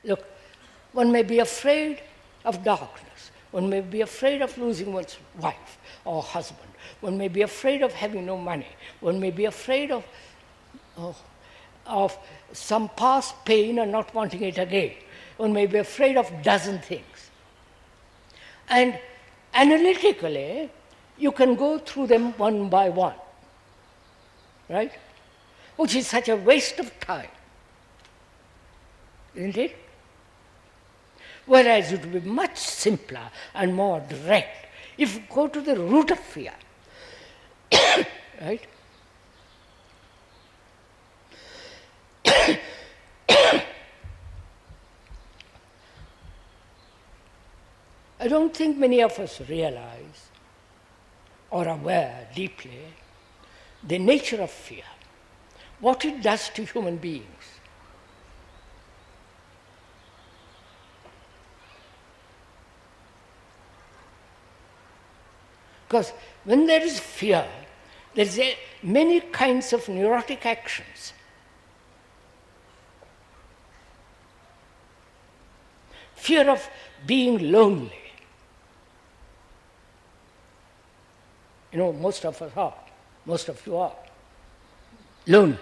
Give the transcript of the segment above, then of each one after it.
Look, one may be afraid of darkness. One may be afraid of losing one's wife or husband. One may be afraid of having no money. One may be afraid of some past pain and not wanting it again. One may be afraid of a dozen things. And analytically, you can go through them one by one, right? Which is such a waste of time, isn't it? Whereas it would be much simpler and more direct if you go to the root of fear, right? I don't think many of us realize or are aware deeply the nature of fear, what it does to human beings. Because when there is fear, there is many kinds of neurotic actions. Fear of being lonely. You know, most of us are, most of you are lonely.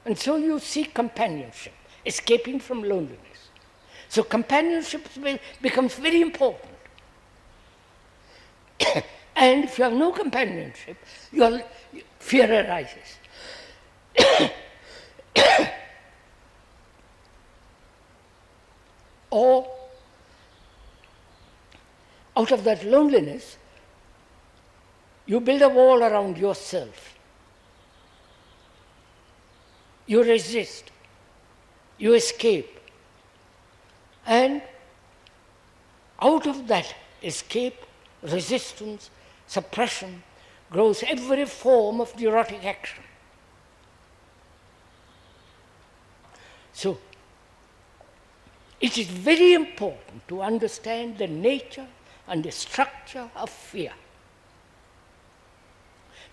And so you seek companionship, escaping from loneliness. So companionship becomes very important. And if you have no companionship, fear arises. Or out of that loneliness, you build a wall around yourself. You resist. You escape. And out of that escape, resistance, suppression, grows every form of neurotic action. So, it is very important to understand the nature and the structure of fear,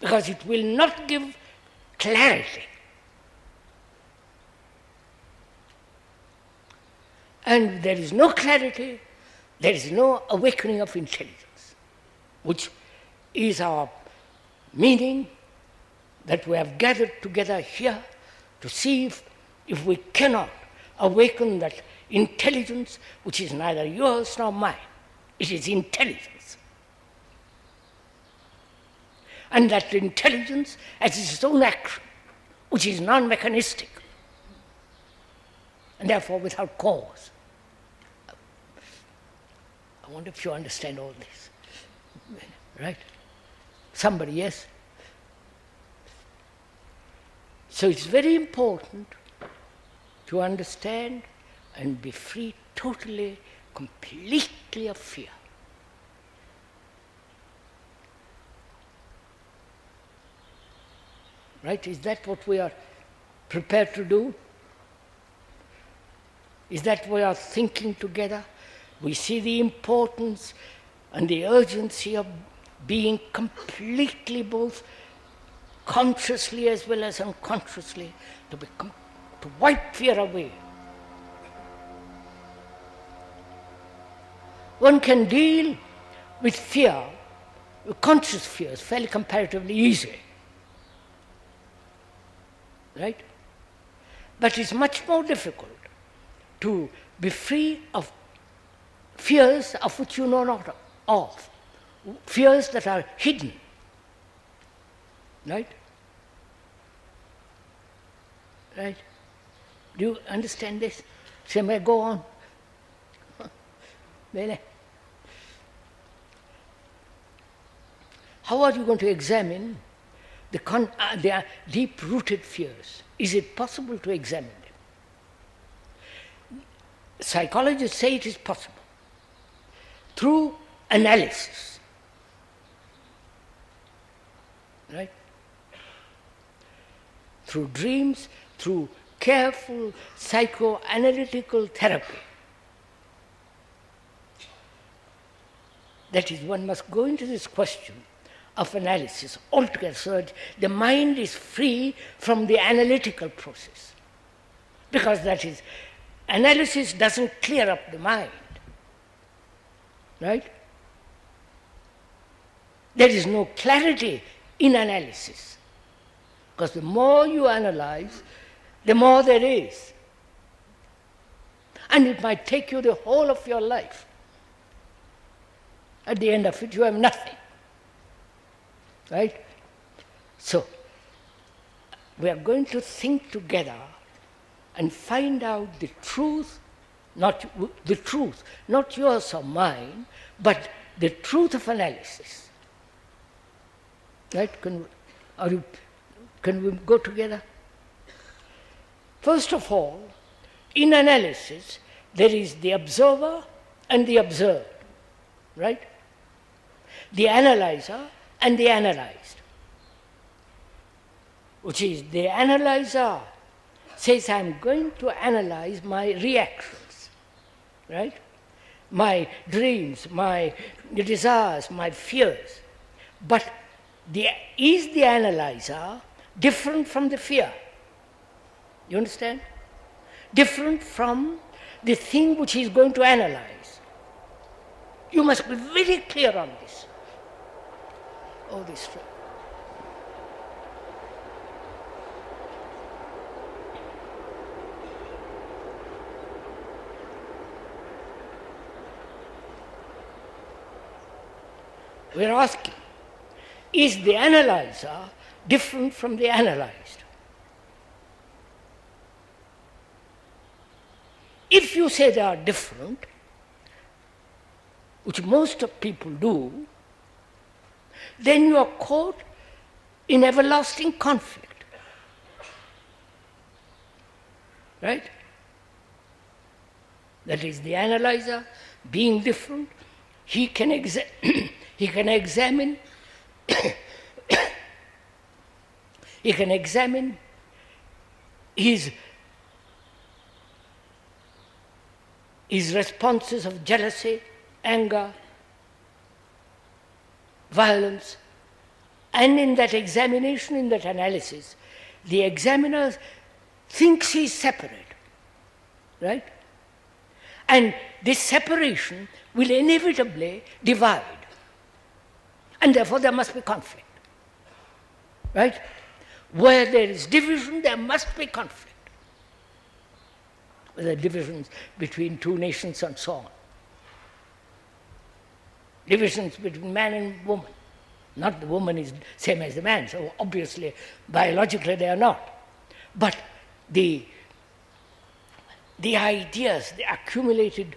because it will not give clarity. And there is no clarity, there is no awakening of intelligence, which is our meaning that we have gathered together here to see if we cannot awaken that intelligence which is neither yours nor mine. It is intelligence. And that intelligence has its own action, which is non-mechanistic, and therefore without cause. I wonder if you understand all this. Right? Somebody, yes? So it's very important to understand and be free totally, completely of fear. Right? Is that what we are prepared to do? Is that what we are thinking together? We see the importance and the urgency of being completely, both consciously as well as unconsciously, to wipe fear away. One can deal with fear, with conscious fears, fairly comparatively easy. Right? But it's much more difficult to be free of fears of which you know not of, fears that are hidden. Right? Right? Do you understand this? So may I go on? Bene. How are you going to examine the deep-rooted fears? Is it possible to examine them? Psychologists say it is possible through analysis. Right? Through dreams, through careful psychoanalytical therapy. That is, one must go into this question of analysis altogether, so that the mind is free from the analytical process. because that is, analysis doesn't clear up the mind, right? There is no clarity in analysis, because the more you analyze, the more there is. And it might take you the whole of your life. At the end of it, you have nothing, right? So, we are going to think together and find out the truth, not yours or mine, but the truth of analysis. Right? Can we go together? First of all, in analysis, there is the observer and the observed, right? The analyzer and the analyzed. Which is, the analyzer says, I'm going to analyze my reactions, right? My dreams, my desires, my fears. But is the analyzer different from the fear? You understand? Different from the thing which he is going to analyze. You must be very clear on this. Oh, this. We are asking, is the analyzer different from the analyzed? If you say they are different, which most of people do, then you are caught in everlasting conflict. Right? That is, the analyzer being different, he can examine he can examine his responses of jealousy, anger, violence, and in that examination, in that analysis, the examiner thinks he is separate, right? And this separation will inevitably divide. And therefore there must be conflict. Right? Where there is division, there must be conflict. There are divisions between two nations and so on. Divisions between man and woman. Not the woman is same as the man, so obviously, biologically they are not. But the ideas, the accumulated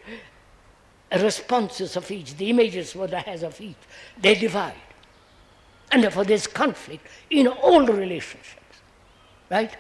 responses of each, the images what I has of each, they divide. And therefore there's conflict in all the relationships, right?